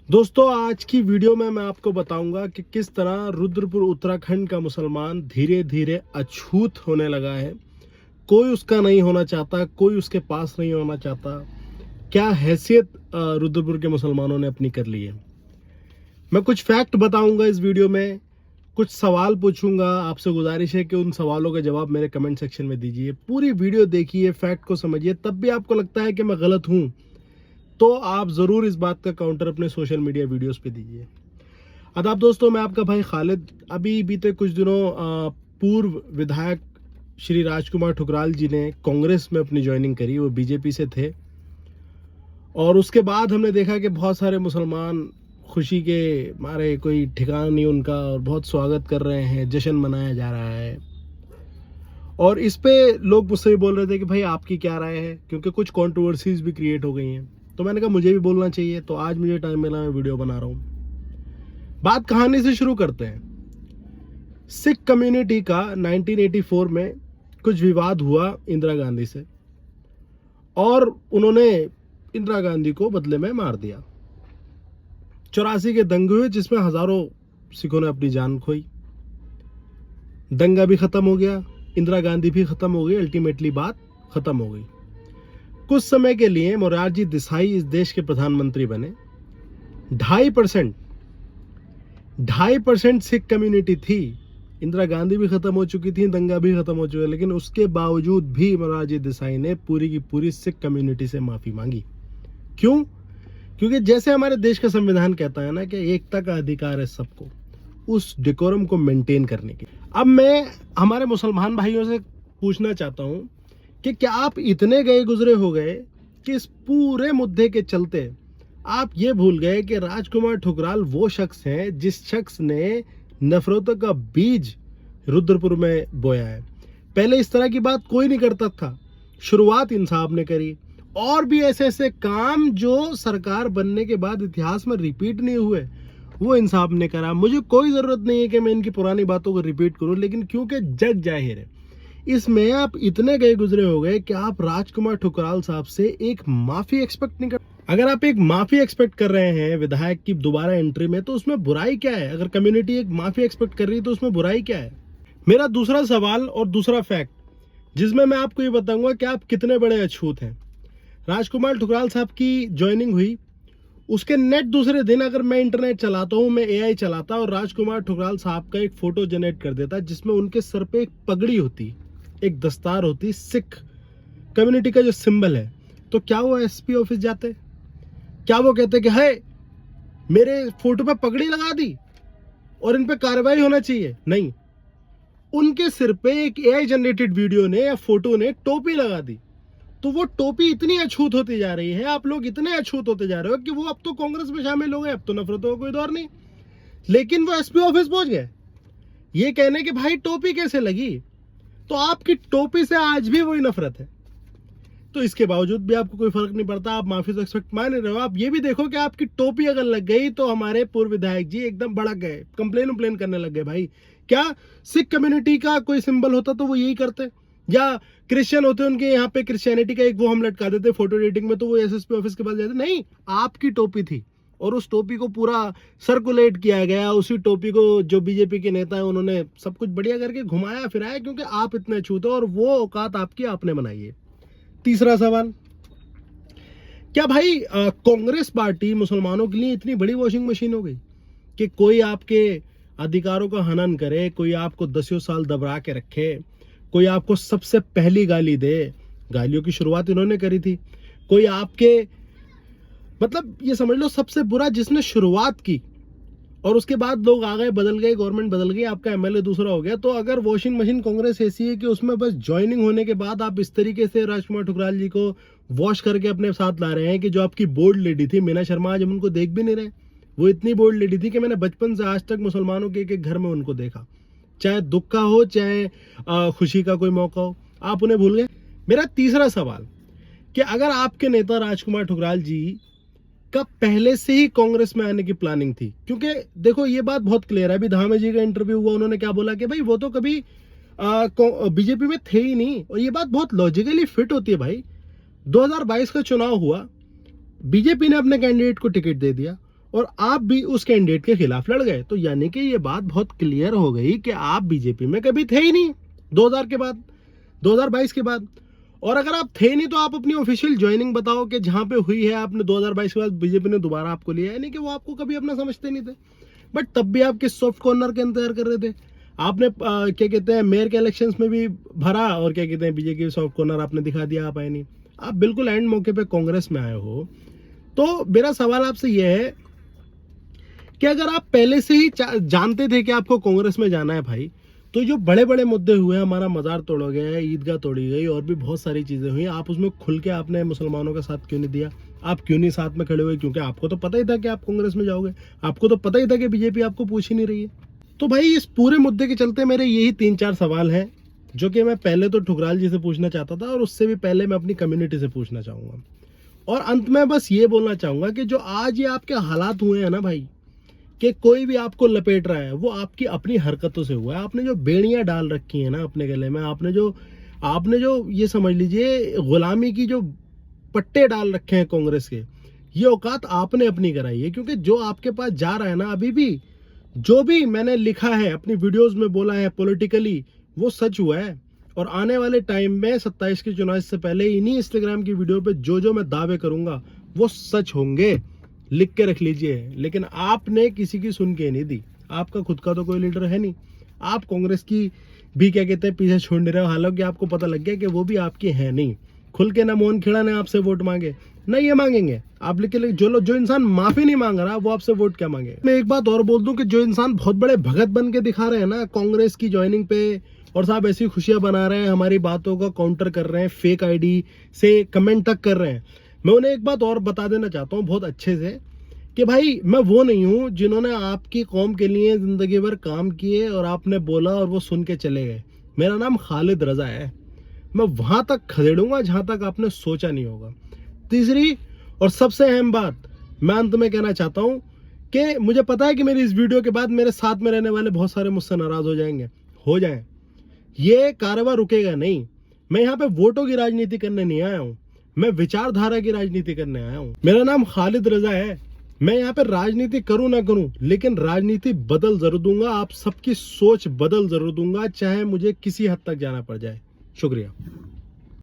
दोस्तों, आज की वीडियो में मैं आपको बताऊंगा कि किस तरह रुद्रपुर उत्तराखंड का मुसलमान धीरे धीरे अछूत होने लगा है। कोई उसका नहीं होना चाहता, कोई उसके पास नहीं होना चाहता। क्या हैसियत रुद्रपुर के मुसलमानों ने अपनी कर ली है। मैं कुछ फैक्ट बताऊंगा इस वीडियो में, कुछ सवाल पूछूंगा। आपसे गुजारिश है कि उन सवालों के जवाब मेरे कमेंट सेक्शन में दीजिए। पूरी वीडियो देखिए, फैक्ट को समझिए। तब भी आपको लगता है कि मैं गलत हूं तो आप ज़रूर इस बात का काउंटर अपने सोशल मीडिया वीडियोस पे दीजिए। आदाब दोस्तों, मैं आपका भाई खालिद। अभी बीते कुछ दिनों पूर्व विधायक श्री राजकुमार ठुकराल जी ने कांग्रेस में अपनी ज्वाइनिंग करी। वो बीजेपी से थे और उसके बाद हमने देखा कि बहुत सारे मुसलमान खुशी के मारे, कोई ठिकाना नहीं उनका, और बहुत स्वागत कर रहे हैं, जश्न मनाया जा रहा है। और इस पे लोग मुझसे भी बोल रहे थे कि भाई आपकी क्या राय है, क्योंकि कुछ कंट्रोवर्सीज भी क्रिएट हो गई हैं। तो मैंने कहा मुझे भी बोलना चाहिए, तो आज मुझे टाइम मिला, मैं वीडियो बना रहा हूँ। बात कहानी से शुरू करते हैं। सिख कम्युनिटी का 1984 में कुछ विवाद हुआ इंदिरा गांधी से, और उन्होंने इंदिरा गांधी को बदले में मार दिया। 84 के दंगे हुए जिसमें हजारों सिखों ने अपनी जान खोई। दंगा भी खत्म हो गया, इंदिरा गांधी भी खत्म हो गई, अल्टीमेटली बात खत्म हो गई। कुछ समय के लिए मोरारजी देसाई इस देश के प्रधानमंत्री बने। 2.5% सिख कम्युनिटी थी। इंदिरा गांधी भी खत्म हो चुकी थी, दंगा भी खत्म हो चुका, लेकिन उसके बावजूद भी मोरारजी देसाई ने पूरी की पूरी सिख कम्युनिटी से माफी मांगी। क्यों? क्योंकि जैसे हमारे देश का संविधान कहता है ना कि एकता का अधिकार है सबको, उस डेकोरम को मेंटेन करने के। अब मैं हमारे मुसलमान भाइयों से पूछना चाहता हूं कि क्या आप इतने गए गुजरे हो गए कि इस पूरे मुद्दे के चलते आप ये भूल गए कि राजकुमार ठुकराल वो शख्स हैं जिस शख्स ने नफरतों का बीज रुद्रपुर में बोया है। पहले इस तरह की बात कोई नहीं करता था, शुरुआत इन साहब ने करी। और भी ऐसे ऐसे काम जो सरकार बनने के बाद इतिहास में रिपीट नहीं हुए, वो इन साहब ने करा। मुझे कोई जरूरत नहीं है कि मैं इनकी पुरानी बातों को रिपीट करूं, लेकिन क्योंकि जग जाहिर है, इसमें आप इतने गए गुजरे हो गए कि आप राजकुमार ठुकराल साहब से एक माफी एक्सपेक्ट नहीं कर। अगर आप एक माफी एक्सपेक्ट कर रहे हैं विधायक की दोबारा एंट्री में, तो उसमें बुराई क्या है? अगर कम्युनिटी एक माफी एक्सपेक्ट कर रही है तो उसमें बुराई क्या है? मेरा दूसरा सवाल और दूसरा फैक्ट जिसमें मैं आपको ये बताऊंगा कि आप कितने बड़े अछूत हैं। राजकुमार ठुकराल साहब की ज्वाइनिंग हुई, उसके नेट दूसरे दिन अगर मैं इंटरनेट चलाता हूं, मैं एआई चलाता और राजकुमार ठुकराल साहब का एक फोटो जनरेट कर देता जिसमें उनके सर पे एक पगड़ी होती, एक दस्तार होती, सिख कम्युनिटी का जो सिंबल है, तो क्या वो एसपी ऑफिस जाते? क्या वो कहते कि है मेरे फोटो पे पगड़ी लगा दी और इन पे कार्रवाई होना चाहिए? नहीं, उनके सिर पे एक एआई जनरेटेड वीडियो ने या फोटो ने टोपी लगा दी। तो वो टोपी इतनी अछूत होती जा रही है, आप लोग इतने अछूत होते जा रहे हो कि वो अब तो कांग्रेस में शामिल हो गए, अब तो नफरतों का कोई दौर नहीं। लेकिन वो एसपी ऑफिस पहुंच गए ये कहने कि भाई टोपी कैसे लगी। तो आपकी टोपी से आज भी वही नफरत है। तो इसके बावजूद भी आपको कोई फर्क नहीं पड़ता, आप माफी तो एक्सपेक्ट मान रहे हो। आप ये भी देखो कि आपकी टोपी अगर लग गई तो हमारे पूर्व विधायक जी एकदम भड़क गए, कंप्लेन करने लग गए। भाई क्या सिख कम्युनिटी का कोई सिंबल होता तो वो यही करते, या क्रिश्चियन होते उनके यहाँ पे क्रिश्चियनिटी का एक वो हम लटका देते फोटो एडिटिंग में, तो वो एसएसपी ऑफिस के पास जाते? नहीं, आपकी टोपी थी और उस टोपी को पूरा सर्कुलेट किया गया। उसी टोपी को जो बीजेपी के नेता है उन्होंने सब कुछ बढ़िया करके घुमाया फिराया, क्योंकि आप इतने छूते हो और वो औकात आपकी आपने बनाई है। तीसरा सवाल, क्या भाई कांग्रेस पार्टी मुसलमानों के लिए इतनी बड़ी वॉशिंग मशीन हो गई कि कोई आपके अधिकारों का हनन करे, कोई आपको 10 साल दबा के रखे, कोई आपको सबसे पहली गाली दे? गालियों की शुरुआत इन्होंने करी थी। कोई आपके मतलब ये समझ लो सबसे बुरा जिसने शुरुआत की, और उसके बाद लोग आ गए, बदल गए, गवर्नमेंट बदल गई, आपका एमएलए दूसरा हो गया। तो अगर वॉशिंग मशीन कांग्रेस ऐसी है कि उसमें बस ज्वाइनिंग होने के बाद आप इस तरीके से राजकुमार ठुकराल जी को वॉश करके अपने साथ ला रहे हैं कि जो आपकी बोल्ड लेडी थी मीना शर्मा, आज हम उनको देख भी नहीं रहे। वो इतनी बोल्ड लेडी थी कि मैंने बचपन से आज तक मुसलमानों के एक घर में उनको देखा, चाहे दुख का हो चाहे खुशी का कोई मौका हो, आप उन्हें भूल गए। मेरा तीसरा सवाल कि अगर आपके नेता राजकुमार ठुकराल जी का पहले से ही कांग्रेस में आने की प्लानिंग थी, क्योंकि देखो ये बात बहुत क्लियर है। अभी धामे जी का इंटरव्यू हुआ, उन्होंने क्या बोला कि भाई वो तो कभी बीजेपी में थे ही नहीं, और ये बात बहुत लॉजिकली फिट होती है। भाई 2022 का चुनाव हुआ, बीजेपी ने अपने कैंडिडेट को टिकट दे दिया और आप भी उस कैंडिडेट के खिलाफ लड़ गए। तो यानी कि ये बात बहुत क्लियर हो गई कि आप बीजेपी में कभी थे ही नहीं 2000 के बाद, 2022 के बाद। और अगर आप थे नहीं तो आप अपनी ऑफिशियल ज्वाइनिंग बताओ कि जहां पे हुई है आपने 2022 के बाद बीजेपी ने दोबारा आपको लिया, यानी कि वो आपको कभी अपना समझते नहीं थे। बट तब भी आप किस सॉफ्ट कॉर्नर के इंतजार कर रहे थे? आपने क्या कहते हैं मेयर के इलेक्शंस में भी भरा और क्या कहते हैं बीजेपी सॉफ्ट कॉर्नर आपने दिखा दिया, आप आए नहीं। आप बिल्कुल एंड मौके पे कांग्रेस में आए हो। तो मेरा सवाल आपसे यह है कि अगर आप पहले से ही जानते थे कि आपको कांग्रेस में जाना है भाई, तो जो बड़े बड़े मुद्दे हुए, हमारा मजार तोड़ा गया है, ईदगाह तोड़ी गई और भी बहुत सारी चीजें हुई, आप उसमें खुल के आपने मुसलमानों का साथ क्यों नहीं दिया? आप क्यों नहीं साथ में खड़े हुए? क्योंकि आपको तो पता ही था कि आप कांग्रेस में जाओगे, आपको तो पता ही था कि बीजेपी आपको पूछ ही नहीं रही है। तो भाई इस पूरे मुद्दे के चलते मेरे यही 3-4 सवाल हैं जो कि मैं पहले तो ठुकराल जी से पूछना चाहता था और उससे भी पहले मैं अपनी कम्युनिटी से पूछना चाहूंगा। और अंत में बस ये बोलना चाहूंगा कि जो आज ये आपके हालात हुए हैं ना भाई, कि कोई भी आपको लपेट रहा है, वो आपकी अपनी हरकतों से हुआ है। आपने जो बेड़ियां डाल रखी है ना अपने गले में, आपने जो ये समझ लीजिए गुलामी की जो पट्टे डाल रखे हैं कांग्रेस के, ये औकात आपने अपनी कराई है। क्योंकि जो आपके पास जा रहा है ना, अभी भी जो भी मैंने लिखा है अपनी वीडियोस में बोला है पॉलिटिकली, वो सच हुआ है। और आने वाले टाइम में 27 के चुनाव से पहले इन्हीं इंस्टाग्राम की वीडियो पे जो मैं दावे करूंगा वो सच होंगे, लिख के रख लीजिए। लेकिन आपने किसी की सुन के नहीं दी। आपका खुद का तो कोई लीडर है नहीं, आप कांग्रेस की भी क्या कहते हैं पीछे छोड़ नहीं रहे हो। हालांकि आपको पता लग गया कि वो भी आपकी है नहीं। खुल के ना मोहन खेड़ा ने आपसे वोट मांगे, ना ये मांगेंगे आप। लेकिन जो इंसान माफी नहीं मांग रहा, वो आपसे वोट क्या मांगे? मैं एक बात और बोल दूं कि जो इंसान बहुत बड़े भगत बन के दिखा रहे हैं ना कांग्रेस की ज्वाइनिंग पे, और साहब ऐसी खुशियां बना रहे हैं, हमारी बातों का काउंटर कर रहे हैं, फेक आईडी से कमेंट तक कर रहे हैं, मैं उन्हें एक बात और बता देना चाहता हूँ बहुत अच्छे से कि भाई मैं वो नहीं हूँ जिन्होंने आपकी कौम के लिए जिंदगी भर काम किए और आपने बोला और वो सुन के चले गए। मेरा नाम खालिद रजा है। मैं वहां तक खदेड़ूंगा जहां तक आपने सोचा नहीं होगा। तीसरी और सबसे अहम बात मैं अंत में कहना चाहता हूं कि मुझे पता है कि मेरी इस वीडियो के बाद मेरे साथ में रहने वाले बहुत सारे मुझसे नाराज हो जाएंगे, हो जाएं। ये कारवां रुकेगा नहीं। मैं यहाँ पे वोटों की राजनीति करने नहीं आया हूँ, मैं विचारधारा की राजनीति करने आया हूँ। मेरा नाम खालिद रजा है। मैं यहाँ पे राजनीति करूं ना करूं, लेकिन राजनीति बदल जरूर दूंगा। आप सबकी सोच बदल जरूर दूंगा, चाहे मुझे किसी हद तक जाना पड़ जाए। शुक्रिया।